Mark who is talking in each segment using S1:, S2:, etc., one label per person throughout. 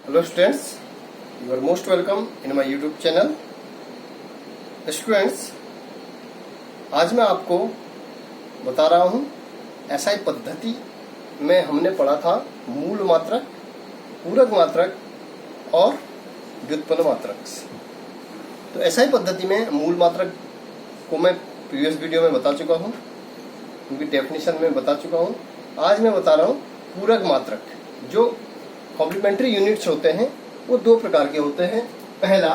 S1: Hello students, you are most welcome in my YouTube channel. Students, आज मैं आपको बता रहा हूँ एसआई पद्धति में हमने पढ़ा था मूल मात्रक, पूरक मात्रक और व्युत्पन्न मात्रक। तो एसआई पद्धति में मूल मात्रक को मैं प्रीवियस वीडियो में बता चुका हूँ, उनकी डेफिनेशन में बता चुका हूँ। आज मैं बता रहा हूँ पूरक मात्रक। जो कॉम्प्लीमेंट्री यूनिट्स होते हैं वो दो प्रकार के होते हैं। पहला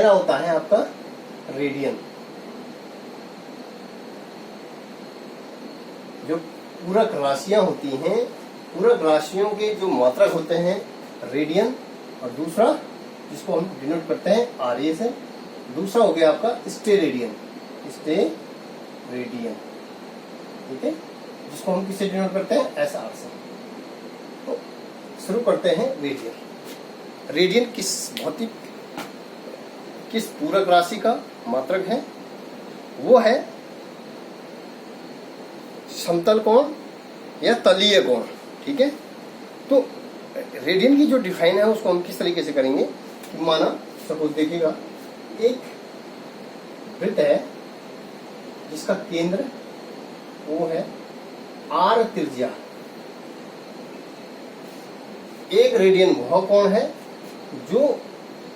S1: होता है आपका रेडियन। जो पूरक राशियां होती हैं, पूरक राशियों के जो मात्रक होते हैं रेडियन, और दूसरा जिसको हम डिनोट करते हैं आरए से, दूसरा हो गया आपका स्टेरेडियन। स्टेरेडियन, ठीक है, जिसको हम किससे डिनोट करते हैं एसआर से। तो शुरू करते हैं रेडियन। रेडियन किस पूरक राशि का मात्रक है? वो है समतल कोण या तलीय कोण, ठीक है। तो रेडियन की जो डिफाइन है उसको हम किस तरीके से करेंगे कि माना सपोज देखिएगा, एक वृत्त है जिसका केंद्र वो है आर त्रिज्या। एक रेडियन वह कोण है जो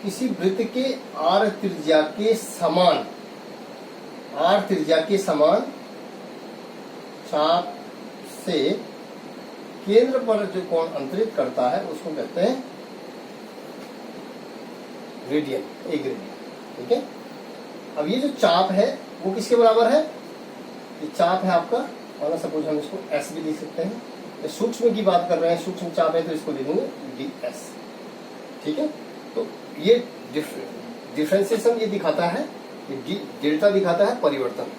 S1: किसी वृत्त के आर त्रिज्या के समान चाप से केंद्र पर जो कोण अंतरित करता है उसको कहते हैं रेडियन, एक रेडियन, ठीक है। अब ये जो चाप है वो किसके बराबर है? ये चाप है आपका, माना सपोज हम इसको एस भी लिख सकते हैं। सूक्ष्म की बात कर रहे हैं, सूक्ष्म चाप है तो इसको लिखेंगे डी एस, ठीक है। तो ये डिफरेंशिएशन ये दिखाता है, ये डेल्टा दिखाता है परिवर्तन,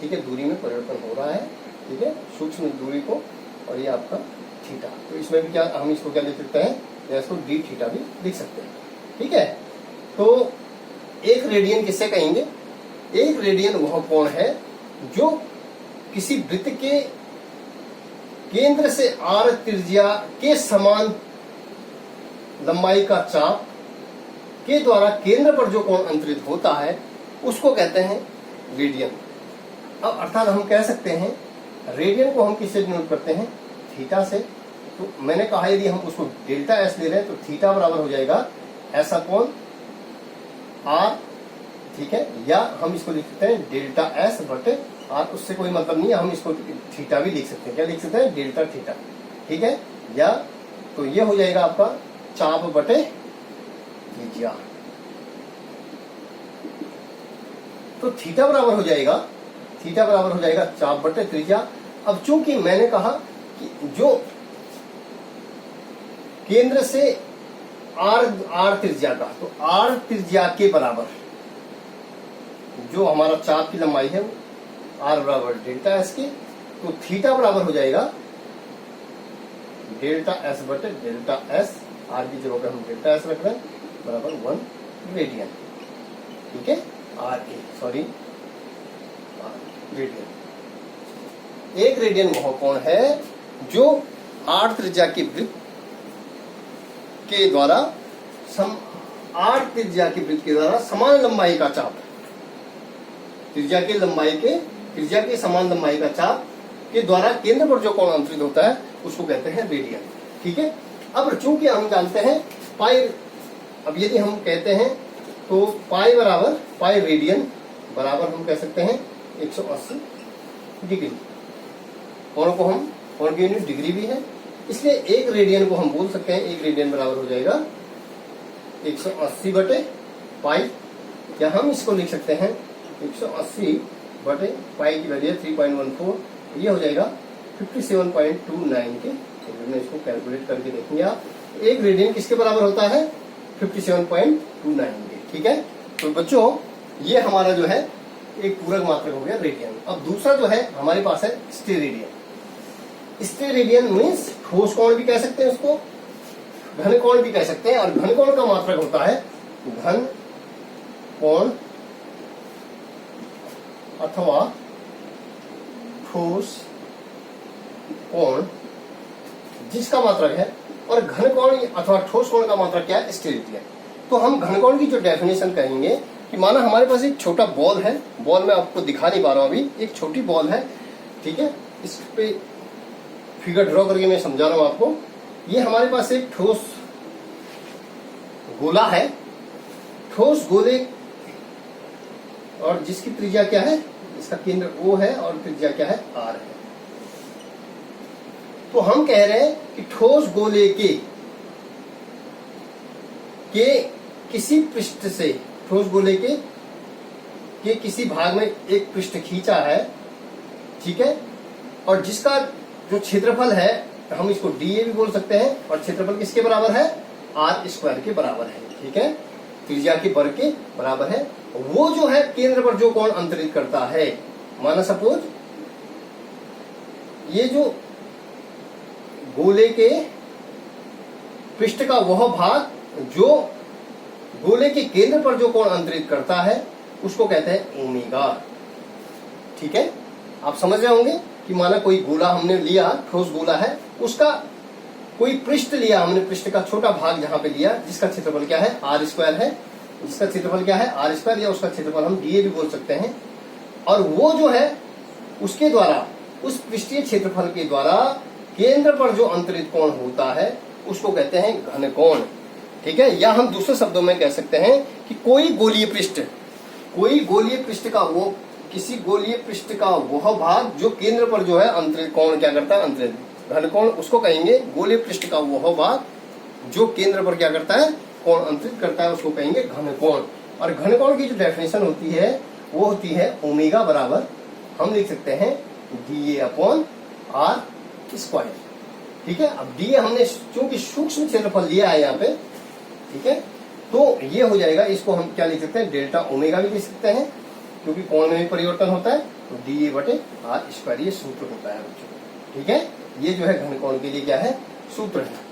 S1: ठीक है, दूरी में परिवर्तन हो रहा है, ठीक है, सूक्ष्म दूरी को। और ये आपका थीटा, तो इसमें भी क्या हम इसको क्या लिख सकते हैं, या इसको डी थीटा भी लिख सकते हैं, ठीक है। तो एक रेडियन किससे कहेंगे? एक रेडियन वह कोण है जो किसी वृत्त के केंद्र से आर त्रिज्या के समान लंबाई का चाप के द्वारा केंद्र पर जो कोण अंतरित होता है उसको कहते हैं रेडियन। अब अर्थात हम कह सकते हैं रेडियन को हम किससे डिनोट करते हैं? थीटा से। तो मैंने कहा यदि हम उसको डेल्टा एस ले रहे हैं तो थीटा बराबर हो जाएगा ऐसा कोण आर, ठीक है, या हम इसको लिख सकते हैं डेल्टा एस बटे आर। उससे कोई मतलब नहीं है, हम इसको थीटा भी लिख सकते हैं। क्या लिख सकते हैं? डेल्टा थीटा, ठीक है। या तो ये हो जाएगा आपका चाप बटे त्रिज्या। तो थीटा बराबर हो जाएगा चाप बटे त्रिज्या। अब चूंकि मैंने कहा कि जो केंद्र से आर त्रिज्या का, तो आर त्रिज्या के बराबर जो हमारा चाप की लंबाई है आर बराबर डेल्टा एस के, तो थीटा बराबर हो जाएगा डेल्टा एस बटे डेल्टा एस। आर की जगह पे हम डेल्टा एस रख रहे हैं, बराबर 1 रेडियन, ठीक है, आर ए, सॉरी रेडियन। एक रेडियन वह कोण है जो आर त्रिज्या के वृत्त के द्वारा समान लंबाई का चाप, त्रिज्या के समान लंबाई का चाप के द्वारा केंद्र पर जो कोण अंतरित होता है उसको कहते हैं रेडियन, ठीक है। अब चूंकि हम जानते हैं पाई, अब यदि हम कहते हैं तो पाई रेडियन बराबर हम कह सकते हैं 180 डिग्री। कोण की यूनिट डिग्री भी है, इसलिए एक रेडियन को हम बोल सकते हैं, एक रेडियन बराबर हो जाएगा 180 बटे पाई, या हम इसको लिख सकते हैं 180 बटे पाई की वैल्यू 3.14, ये हो जाएगा 57.29 के। तो इसको कैलकुलेट करके देखेंगे आप, एक रेडियन किसके बराबर होता है? 57.29 के, ठीक है। तो बच्चों ये हमारा जो है एक पूरक मात्रक हो गया रेडियन। अब दूसरा जो है हमारे पास है स्टेरेडियन। स्टेरेडियन मीन्स ठोस कोण भी कह सकते हैं उसको, घन कोण भी कह सकते हैं, और घन कोण का मात्रक होता है घन कोण अथवा ठोस कोण, जिसका मात्रक है और घन कोण अथवा ठोस कोण का मात्रक क्या है? स्टेरेडियन। तो हम घन कोण की जो डेफिनेशन कहेंगे कि माना हमारे पास एक छोटा बॉल है, बॉल में आपको दिखा नहीं पा रहा हूं अभी, एक छोटी बॉल है, ठीक है, इस पे फिगर ड्रॉ करके मैं समझा रहा हूं आपको। ये हमारे पास एक ठोस गोला है, ठोस गोले, और जिसकी त्रिज्या क्या है? इसका केंद्र O है और त्रिज्या क्या है? R है। तो हम कह रहे हैं कि ठोस गोले के किसी पृष्ठ से, ठोस गोले के किसी भाग में एक पृष्ठ खींचा है, ठीक है, और जिसका जो क्षेत्रफल है हम इसको dA भी बोल सकते हैं, और क्षेत्रफल किसके बराबर है? R² के बराबर है, ठीक है, त्रिज्या के वर्ग के बराबर है। वो जो है केंद्र पर जो कोण अंतरित करता है, माना सपोज ये जो गोले के पृष्ठ का वह भाग जो गोले के केंद्र पर जो कोण अंतरित करता है उसको कहते हैं ओमेगा, ठीक है। आप समझ रहे होंगे कि माना कोई गोला हमने लिया, ठोस गोला है, उसका कोई पृष्ठ लिया हमने, पृष्ठ का छोटा भाग जहां पे लिया, जिसका क्षेत्रफल क्या है? R² है, जिसका क्षेत्रफल क्या है? R², या उसका क्षेत्रफल हम dA भी बोल सकते हैं। और वो जो है उसके द्वारा, उस पृष्ठीय क्षेत्रफल के द्वारा केंद्र पर जो अंतरित कोण होता है उसको कहते हैं घन कोण, ठीक है। या हम दूसरे शब्दों में कह सकते हैं कि कोई गोलीय पृष्ठ का वो, किसी गोलीय पृष्ठ का वह भाग जो केंद्र पर जो है अंतरित कोण क्या करता है? अंतरित घन कोण, उसको कहेंगे गोलीय पृष्ठ का वह भाग जो केंद्र पर क्या करता है? कोण अंतरित करता है, उसको कहेंगे घन कोण। और घन कोण की जो डेफिनेशन होती है वो होती है ओमेगा बराबर, हम लिख सकते हैं dA/R², ठीक है। अब dA हमने चूंकि सूक्ष्म क्षेत्रफल लिया है यहाँ पे, ठीक है, तो ये हो जाएगा, इसको हम क्या लिख सकते हैं? डेल्टा ओमेगा भी लिख सकते हैं, क्योंकि कोण में भी परिवर्तन होता है, तो dA/R², ये सूत्र होता है बच्चों, ठीक है। ये जो है घन कोण के लिए क्या है? सूत्र है।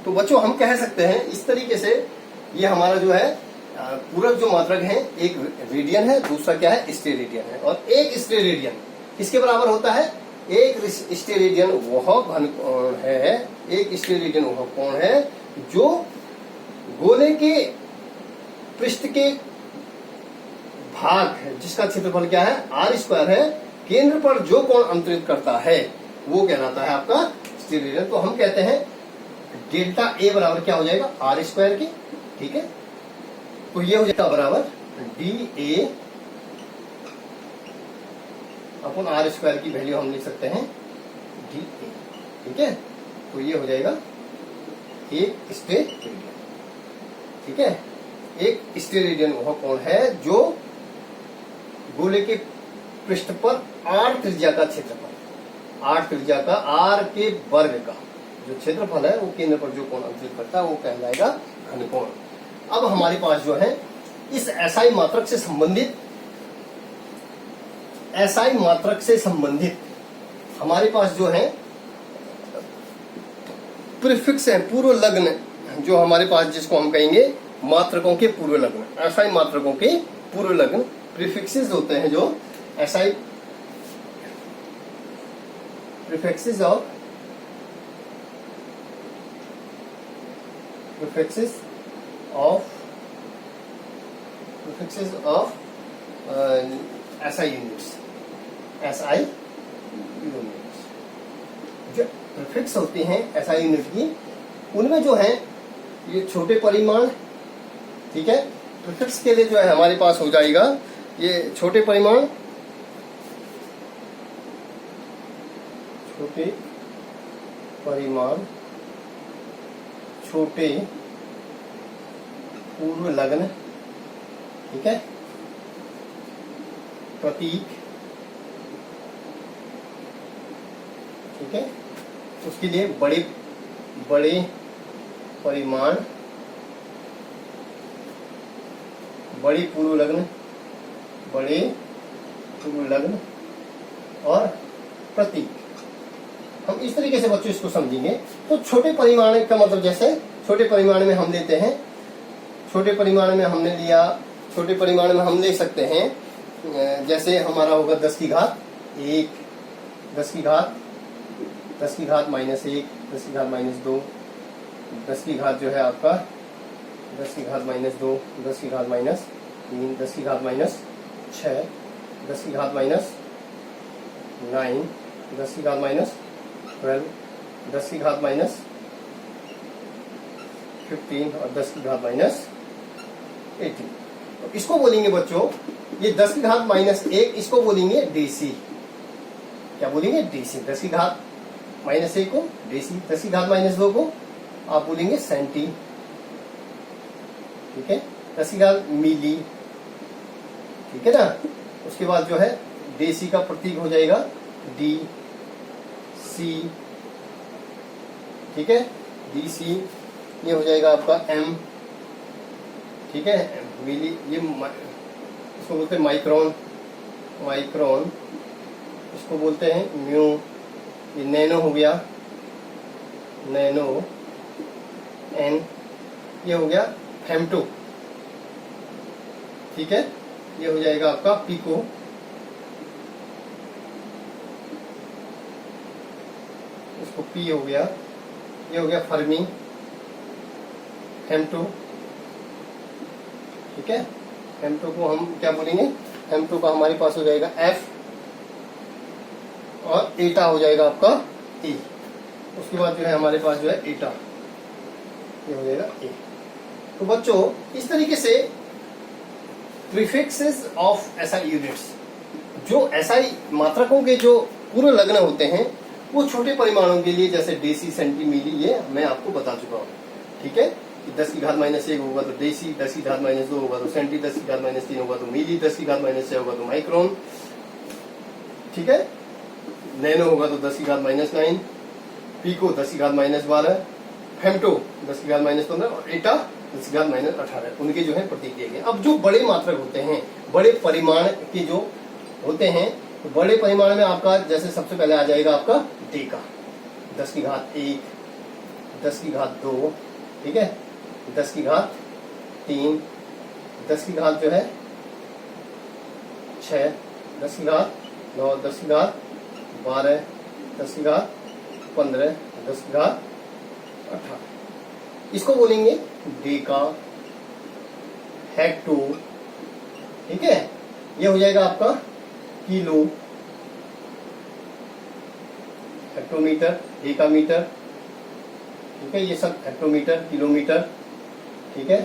S1: तो बच्चों हम कह सकते हैं इस तरीके से, ये हमारा जो है पूरक जो मात्रक है, एक रेडियन है, दूसरा क्या है? स्टेरेडियन है। और एक स्टेरेडियन किसके बराबर होता है? एक स्टेरेडियन वह घन कोण है, एक स्टेरेडियन वह कोण है जो गोले के पृष्ठ के भाग है, जिसका क्षेत्रफल क्या है? R² है, केंद्र पर जो कोण अंतरित करता है वो कहलाता है आपका स्टेरेडियन। तो हम कहते हैं डेल्टा A बराबर क्या हो जाएगा? R² के, ठीक है। तो ये हो जाएगा बराबर dA/R², की वैल्यू हम लिख सकते हैं dA, ठीक है। तो ये हो जाएगा एक स्टेरेडियन, ठीक है। एक स्टेरेडियन वह कोण है जो गोले के पृष्ठ पर R त्रिज्या का क्षेत्रफल, R त्रिज्या का, R के वर्ग का जो क्षेत्रफल है वो केंद्र पर जो कोण अंतरित करता है वो कहलाएगा घन कोण। अब हमारे पास जो है इस SI मात्रक से संबंधित हमारे पास जो है प्रीफिक्स है, पूर्व लग्न, जो हमारे पास जिसको हम कहेंगे मात्रकों के पूर्व लग्न, SI मात्रकों के पूर्व लग्न प्रीफिक्सेस होते हैं, जो SI prefixes of SI units, जो प्रीफिक्स होती हैं SI यूनिट की, उनमें जो है ये छोटे परिमाण, ठीक है। प्रीफिक्स के लिए जो है हमारे पास हो जाएगा ये छोटे परिमाण, छोटे पूर्व लग्न, ठीक है, प्रतीक, ठीक है। उसके लिए बड़े परिमाण, बड़े पूर्व लग्न और प्रतीक, हम इस तरीके से बच्चों इसको समझेंगे। तो छोटे परिमाण का मतलब, जैसे छोटे परिमाण में हम लेते हैं, छोटे परिमाण में हमने लिया, छोटे परिमाण में हम ले सकते हैं, जैसे हमारा होगा 10 की घात 1, 10 की घात -1, 10 की घात माइनस 2, 10 की घात जो है आपका 10 की घात माइनस 2, 10 की घात माइनस 3, 10 की घात माइनस 6, 10 की घात माइनस 9, 10 की घात माइनस 12, 10 की घात माइनस 15 और 10 की घात माइनस 18। तो इसको बोलेंगे बच्चों, ये 10 की घात माइनस 1 इसको बोलेंगे डीसी। क्या बोलेंगे? डीसी। 10 की घात माइनस 1 को डीसी, 10 की घात माइनस 2 को आप बोलेंगे सेंटी। ठीक है, 10 की घात मिली। ठीक है ना। उसके बाद जो है डीसी का प्रतीक हो जाएगा डी सी। ठीक है, डी सी ये हो जाएगा आपका एम। ठीक है, मिली ये इसको बोलते हैं माइक्रोन, माइक्रोन इसको बोलते हैं म्यू। ये नैनो हो गया, नैनो एन। ये हो गया फेम्टो। ठीक है, ये हो जाएगा आपका पिको। इसको पी हो गया। ये हो गया फर्मी, फेम्टो। ठीक है, फेम्टो को हम क्या बोलेंगे? फेम्टो का हमारे पास हो जाएगा एफ और एटा हो जाएगा आपका ए। उसके बाद जो है हमारे पास जो है एटा, ये हो जाएगा ए। तो बच्चों इस तरीके से प्रीफिक्सेस ऑफ एसआई यूनिट्स, जो एसआई मात्रकों के जो पूर्व लग्न होते हैं वो छोटे परिमाणों के लिए जैसे डेसी, सेंटी, मिली, ये मैं आपको बता चुका हूँ। ठीक है, 10 की घात माइनस 1 होगा तो डेसी, 10 की घात माइनस 2 होगा तो सेंटी, 10 की घात माइनस 3 होगा तो मिली, 10 की घात माइनस 6 होगा तो माइक्रोन। ठीक है, नैनो होगा तो 10 की घात माइनस 9, पीको 10 की घात माइनस 12, फेम्टो 10 की घात माइनस 15 और एटा 10 की घात माइनस 18। उनके जो है प्रतीक दिए गए। अब जो बड़े मात्रक होते हैं, बड़े परिमाण के जो होते हैं, तो बड़े परिमाण में आपका जैसे सबसे पहले आ जाएगा आपका डेका, 10 की घात 1, 10 की घात 2, ठीक है, 10 की घात 3, 10 की घात जो है 6, 10 की घात 9, 10 की घात 12, 10 की घात 15, 10 की घात 18। इसको बोलेंगे डेका, हेक्टो। ठीक है, ये हो जाएगा आपका किलो, हेक्टोमीटर, डेकामीटर। ठीक है, ये सब हेक्टोमीटर, किलोमीटर। ठीक है,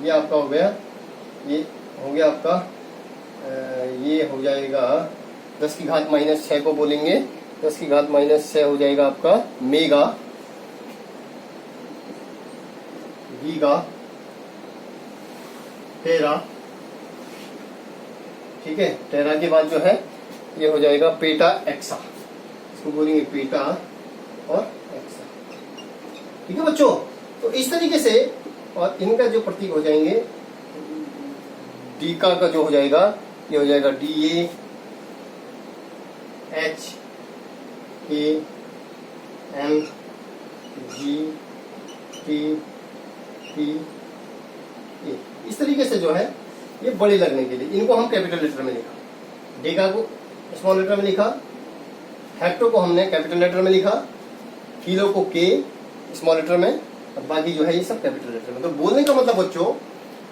S1: ये आपका हो गया, ये हो गया आपका ये हो जाएगा 10 की घात माइनस 6 को बोलेंगे, 10 की घात माइनस 6 हो जाएगा आपका मेगा, गीगा, टेरा। ठीक है, टेरा के बाद जो है ये हो जाएगा पेटा एक्सा, इसको बोलेंगे पेटा और एक्सा। ठीक है बच्चों, तो इस तरीके से, और इनका जो प्रतीक हो जाएंगे, डीका का जो हो जाएगा ये हो जाएगा D A H A M G T P A. इस तरीके से जो है ये बड़े लगने के लिए, इनको हम कैपिटल लेटर में लिखा, डेका को स्मॉल लेटर में लिखा, हेक्टो को हमने कैपिटल लेटर में लिखा, किलो को के स्मॉल लेटर में, और बाकी जो है ये सब कैपिटल लेटर में। तो बोलने का मतलब बच्चों,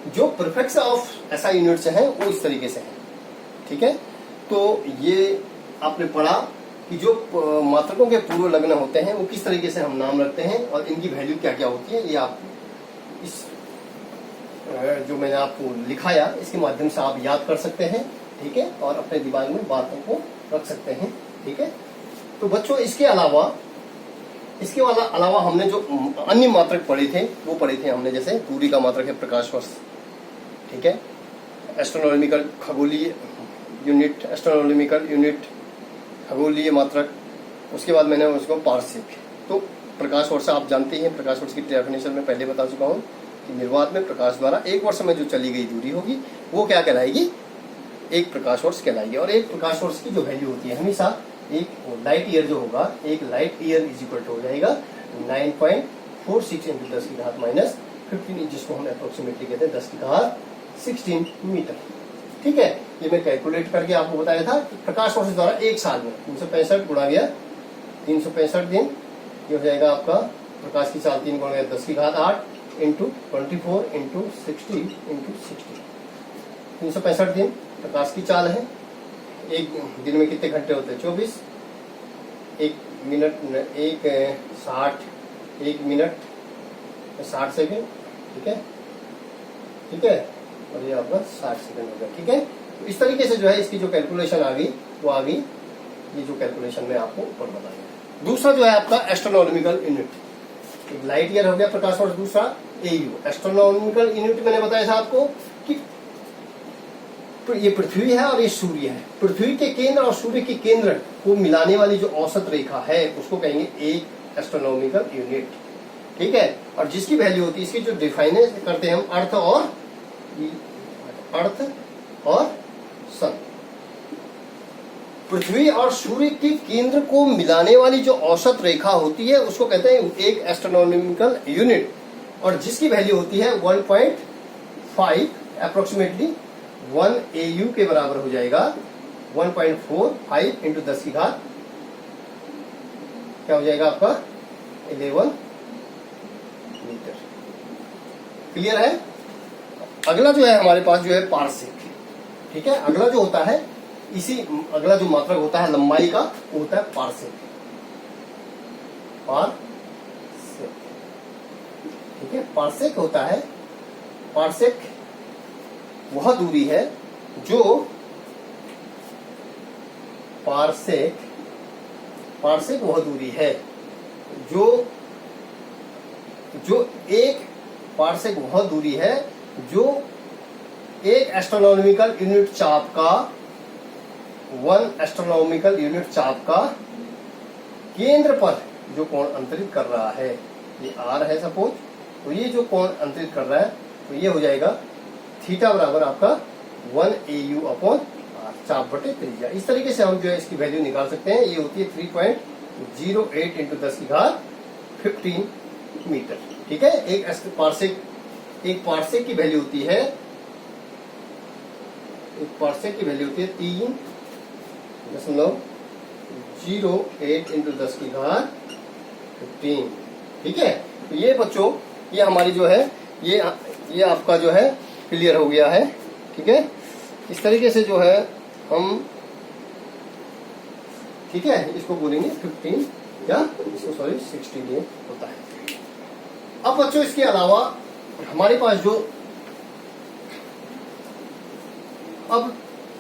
S1: जो प्रीफिक्स ऑफ एसआई यूनिट्स हैं वो इस तरीके से हैं। ठीक है, तो ये आपने पढ़ा कि जो मात्रकों के पूर्व लग्न होते हैं वो किस तरीके से हम नाम रखते हैं और इनकी वैल्यू क्या क्या होती है, ये आप इस जो मैंने आपको लिखाया इसके माध्यम से आप याद कर सकते हैं। ठीक है, और अपने दिमाग में बातों को रख सकते हैं। ठीक है, तो बच्चों इसके अलावा हमने जो अन्य मात्रक पढ़े थे वो पढ़े थे हमने, जैसे दूरी का मात्रक है प्रकाश वर्ष। ठीक है, एस्ट्रोनॉमिकल खगोलीय यूनिट, एस्ट्रोनॉमिकल यूनिट खगोलीय मात्रक। उसके बाद मैंने उसको पार्शिक। तो प्रकाश वर्ष आप जानते हैं, प्रकाश वर्ष की डेफिनेशन में पहले बता चुका हूँ कि निर्वात में प्रकाश द्वारा एक वर्ष में जो चली गई दूरी होगी वो क्या कहलाएगी, एक प्रकाश वर्ष कहलाएगी। और एक प्रकाश वर्ष की जो वैल्यू होती है हमेशा, एक लाइट ईयर जो होगा, एक light year is equal to हो जाएगा 9.46 इंटू 10 की घात माइनस 15, जिसको हम अप्रोक्सीमेटली कहते हैं 10 की घात 16 मीटर। ठीक है, ये मैं कैलकुलेट करके आपको बताया था कि प्रकाश वर्ष द्वारा एक साल में 365 गुणा गया 365 दिन ये हो जाएगा आपका प्रकाश की चाल 3 गुणा 10 की घात 8 इंटू 24 इंटू 60 इंटू 60, 365 दिन प्रकाश की चाल है। एक दिन में कितने घंटे होते हैं? 24। एक मिनट 60 सेकेंड, ठीक है, ठीक है, और ये आपका 60 सेकेंड हो गया, ठीक है। तो इस तरीके से जो है इसकी जो कैलकुलेशन आ गई वो आ गई, ये जो कैलकुलेशन में आपको ऊपर बताया। दूसरा जो है आपका एस्ट्रोनॉमिकल यूनिट, एक लाइट ईयर हो गया प्रकाश वर्ष, दूसरा AU। एस्ट्रोनॉमिकल यूनिट मैंने बताया था आपको कि ये पृथ्वी है और ये सूर्य है। पृथ्वी के केंद्र और सूर्य के केंद्र को मिलाने वाली जो औसत रेखा है उसको कहेंगे एक एस्ट्रोनॉमिकल यूनिट, ठीक है। और जिसकी वैल्यू होती है, इसकी जो डिफाइन करते हैं हम अर्थ और सन। पृथ्वी और सूर्य के केंद्र को मिलाने वाली जो औसत रेखा होती है उसको कहते हैं एक एस्ट्रोनॉमिकल यूनिट, और जिसकी वैल्यू होती है 1.5 अप्रोक्सीमेटली 1 AU के बराबर हो जाएगा। 1.45 इंटू 10 की घात क्या हो जाएगा आपका? 11 मीटर। क्लियर है? अगला जो है हमारे पास जो है पारसेक, ठीक है। अगला जो होता है अगला जो मात्रक होता है लंबाई का वो होता है पारसेक, ठीक है। पारसेक होता है, पारसेक वह दूरी है जो पारसेक वह दूरी है जो एक पारसेक वह दूरी है जो एक एस्ट्रोनॉमिकल यूनिट चाप का 1 एस्ट्रोनॉमिकल यूनिट चाप का केंद्र पर जो कोण अंतरित कर रहा है। ये R है सपोज, तो ये जो कोण अंतरित कर रहा है तो ये हो जाएगा थीटा बराबर आपका 1 AU अपॉन R, चाप बटे त्रिज्या। इस तरीके से हम जो है इसकी वैल्यू निकाल सकते हैं। ये होती है 3.08 इंटू 10 की घात 15 मीटर, ठीक है। एक पारसेक की वैल्यू होती है 3.08 इंटू 10 की घात 15, ठीक है। तो ये बच्चों ये हमारी जो है ये आपका जो है क्लियर हो गया है, ठीक है। इस तरीके से जो है हम, ठीक है, इसको बोलेंगे 15 या इसको 16 ये होता है। अब बच्चों इसके अलावा हमारे पास जो अब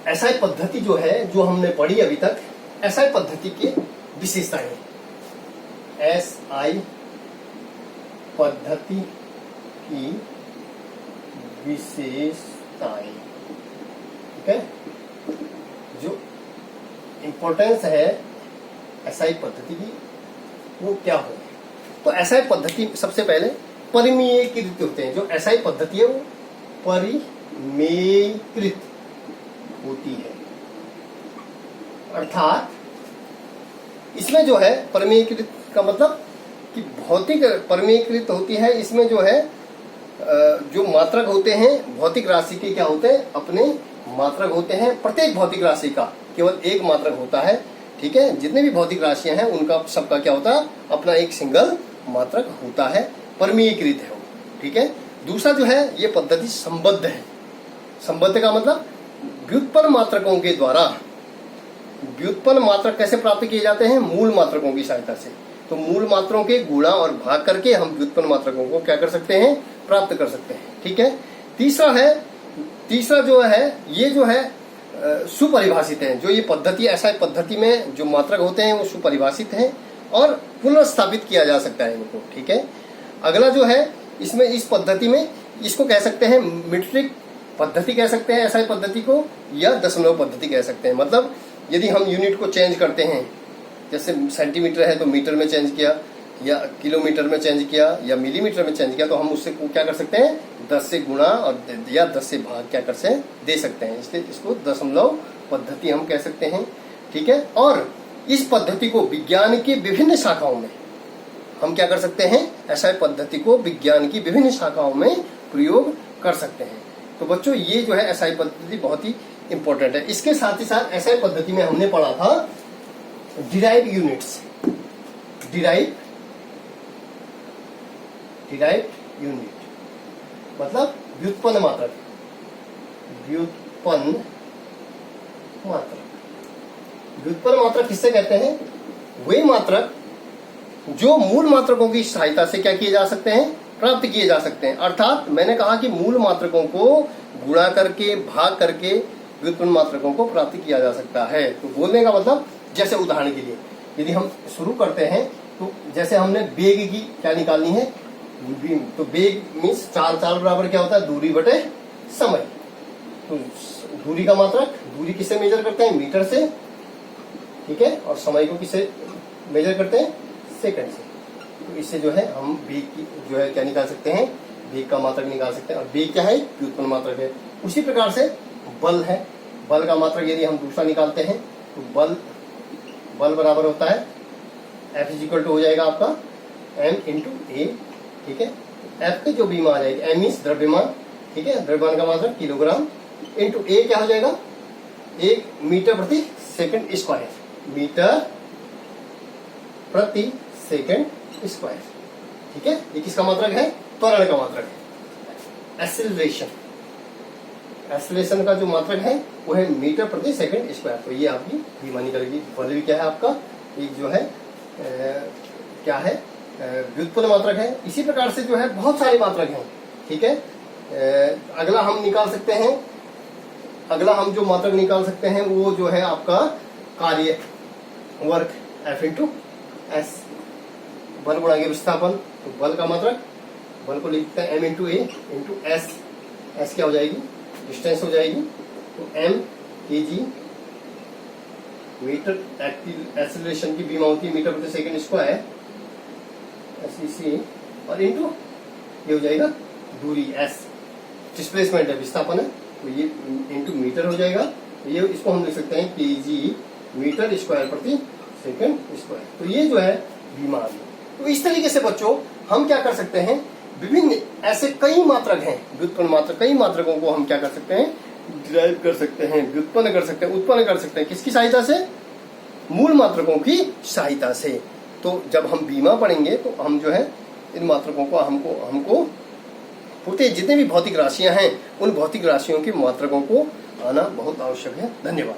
S1: SI पद्धति जो है जो हमने पढ़ी अभी तक, SI पद्धति की विशेषताएं, SI पद्धति की विशेषताएं, ठीक है। जो इंपॉर्टेंस है SI पद्धति की वो क्या हो? तो SI पद्धति सबसे पहले परिमेयकृत होते हैं। जो SI पद्धति है वो परिमेयकृत होती है, अर्थात इसमें जो है परिमेयकृत का मतलब कि भौतिक परिमेयकृत होती है। इसमें जो है जो मात्रक होते हैं भौतिक राशि के क्या होते हैं? अपने मात्रक होते हैं। प्रत्येक भौतिक राशि का केवल एक मात्रक होता है, ठीक है। जितने भी भौतिक राशियां हैं उनका सबका क्या होता है? अपना एक सिंगल मात्रक होता है, परिमेयकृत है वो, ठीक है। दूसरा जो है ये पद्धति संबद्ध है। संबद्ध का मतलब व्युत्पन्न मात्रकों के द्वारा। व्युत्पन्न मात्रक कैसे प्राप्त किए जाते हैं? मूल मात्रकों की सहायता से। तो मूल मात्रों के गुणा और भाग करके हम व्युत्पन्न मात्रकों को क्या कर सकते हैं? प्राप्त कर सकते हैं, ठीक है। तीसरा जो है ये जो है सुपरिभाषित है। जो ये पद्धति SI पद्धति में जो मात्रक होते हैं वो सुपरिभाषित हैं और पुनर्स्थापित किया जा सकता है इनको, ठीक है। अगला जो है इसमें इस पद्धति में इसको कह सकते हैं मीट्रिक पद्धति कह सकते हैं SI पद्धति को, या दशमलव पद्धति कह सकते हैं। मतलब यदि हम यूनिट को चेंज करते हैं, जैसे सेंटीमीटर है तो मीटर में चेंज किया, या किलोमीटर में चेंज किया, या मिलीमीटर में चेंज किया, तो हम उससे क्या कर सकते हैं? 10 से गुणा और या 10 से भाग क्या कर से दे सकते हैं। इसलिए इसको दशमलव पद्धति हम कह सकते हैं, ठीक है। और इस पद्धति को विज्ञान की विभिन्न शाखाओं में हम क्या कर सकते हैं? SI पद्धति को विज्ञान की विभिन्न शाखाओं में प्रयोग कर सकते हैं। तो बच्चों ये जो है SI पद्धति बहुत ही इंपॉर्टेंट है। इसके साथ ही साथ SI पद्धति में हमने पढ़ा था derive units. Derive derived unit, मतलब व्युत्पन्न मात्रक। व्युत्पन्न मात्रक, व्युत्पन्न मात्रक किससे कहते हैं? वे मात्रक जो मूल मात्रकों की सहायता से क्या किए जा सकते हैं? प्राप्त किए जा सकते हैं। अर्थात मैंने कहा कि मूल मात्रकों को गुणा करके, भाग करके व्युत्पन्न मात्रकों को प्राप्त किया जा सकता है। तो बोलने का मतलब, जैसे उदाहरण के लिए यदि हम शुरू करते हैं तो जैसे हमने वेग की क्या निकालनी है, तो वेग मीन्स चाल, चाल बराबर क्या होता है? दूरी बटे समय। तो दूरी का मात्रक, दूरी किससे मेजर करते हैं? मीटर से, ठीक है। और समय को किससे मेजर करते हैं? सेकंड से। तो इससे जो है हम वेग की जो है क्या निकाल सकते हैं? वेग का मात्रक निकाल सकते हैं। और वेग क्या है? व्युत्पन्न मात्रक है। उसी प्रकार से बल है, बल का मात्रक यदि हम दूसरा निकालते हैं तो बल बराबर होता है F इक्वल टू हो जाएगा आपका m इंटू ए, ठीक है। F की जो बीमा आ जाएगी, m मीन्स द्रव्यमान, ठीक है। द्रव्यमान का मात्रक किलोग्राम, इंटू ए क्या हो जाएगा? 1 मीटर प्रति सेकंड स्क्वायर, मीटर प्रति सेकंड स्क्वायर, ठीक है। ये किसका मात्रक है? त्वरण का मात्रक है। एक्सेलरेशन, एक्सेलरेशन का जो मात्रक है वो है मीटर प्रति सेकंड स्क्वायर। तो ये आपकी बीमा निकलेगी। बल भी क्या है आपका? एक जो है क्या है? व्युत्पन्न मात्रक है। इसी प्रकार से जो है बहुत सारे मात्रक हैं, ठीक है। अगला हम निकाल सकते हैं, अगला हम जो मात्रक निकाल सकते हैं वो जो है आपका कार्य, वर्क, F इंटू एस। बल गुणा के विस्थापन, तो बल का मात्रक, बल को लिखते हैं m इंटू ए इंटू एस। एस क्या हो जाएगी? डिस्टेंस हो जाएगी। तो m kg मीटर, एक्सेलरेशन की बीमा होती है मीटर प्रति सेकंड स्क्वायर, SEC, और इंटू ये हो जाएगा दूरी s, डिस्प्लेसमेंट है, विस्थापन है, तो ये इंटू मीटर हो जाएगा। तो ये इसको हम लिख सकते हैं kg मीटर स्क्वायर प्रति सेकंड स्क्वायर। तो ये जो है बीमा आ गई। तो इस तरीके से बच्चों हम क्या कर सकते हैं? विभिन्न ऐसे कई मात्रक हैं, व्युत्पन्न मात्रक, कई मात्रकों को हम क्या कर सकते हैं? डिराइव कर सकते हैं, व्युत्पन्न कर सकते हैं, उत्पन्न कर सकते हैं। किसकी सहायता से? मूल मात्रकों की सहायता से। तो जब हम बीमा पढ़ेंगे तो हम जो है इन मात्रकों को हमको पूरे जितने भी भौतिक राशियां हैं उन भौतिक राशियों के मात्रकों को आना बहुत आवश्यक है। धन्यवाद।